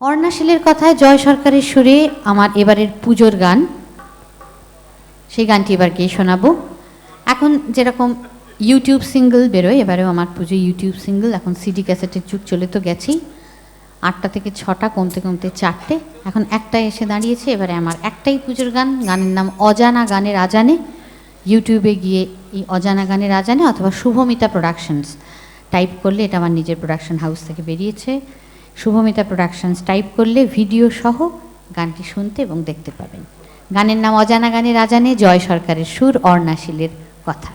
অর্ণাশীলের কথায় জয় সরকারের সুরে আমার এবারের পুজোর গান, সেই গানটি এবার গিয়ে শোনাবো। এখন যেরকম ইউটিউব সিঙ্গল বেরোয়, এবারেও আমার পুজো ইউটিউব সিঙ্গল। এখন সিডি ক্যাসেটের যুগ চলে তো গেছেই, 8টা থেকে 6টা, কমতে কমতে 4টে, এখন একটাই এসে দাঁড়িয়েছে। এবারে আমার একটাই পুজোর গান, গানের নাম অজানা গানের আজানে। ইউটিউবে গিয়ে এই অজানা গানের আজানে অথবা শুভমিতা প্রোডাকশনস টাইপ করলে, এটা আমার নিজের প্রোডাকশন হাউস থেকে বেরিয়েছে, শুভমিতা প্রোডাকশনস টাইপ করলে ভিডিও সহ গানটি শুনতে এবং দেখতে পাবেন। গানের নাম অজানা গানের আজানে, জয় সরকারের সুর, অর্ণাশীলের কথা।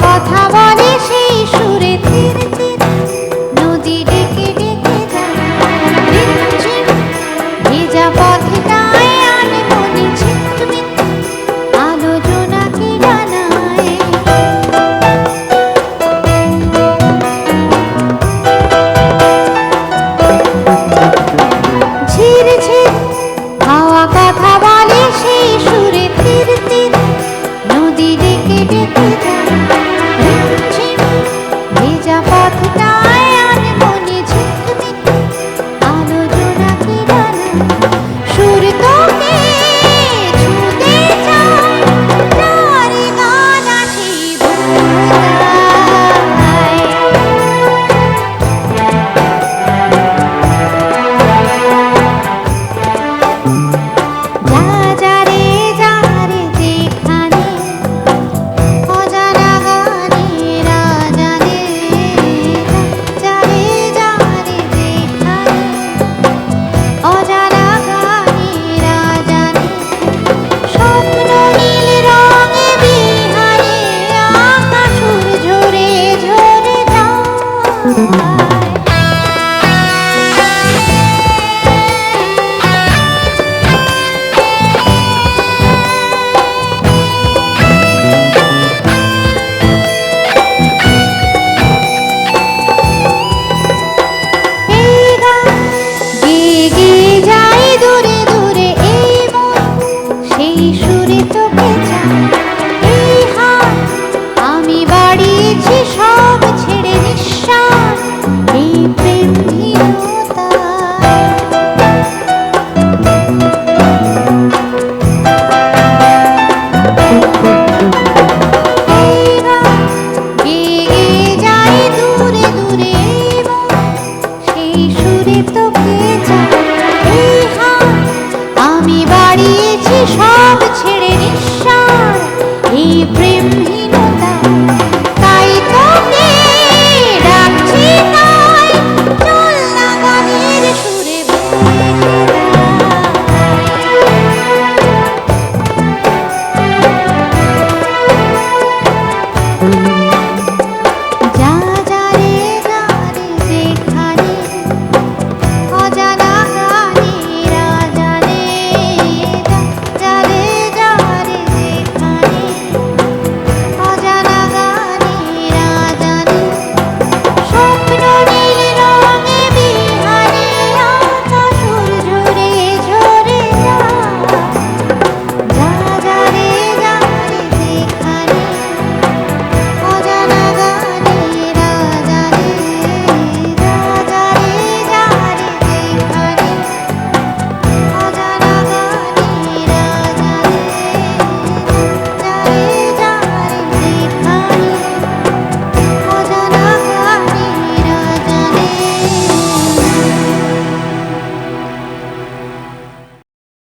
কথা বলে সেই সুরে ধীর ধীর নদী ডেকে ডেকে যায়, ভেজা পথটায় আনমনে ঝিকমিক আলো জোনাকি জানায়। ঝির ঝির হাওয়া কথা বলে সেই সুরে ধীর ধীর নদী ডেকে ডেকে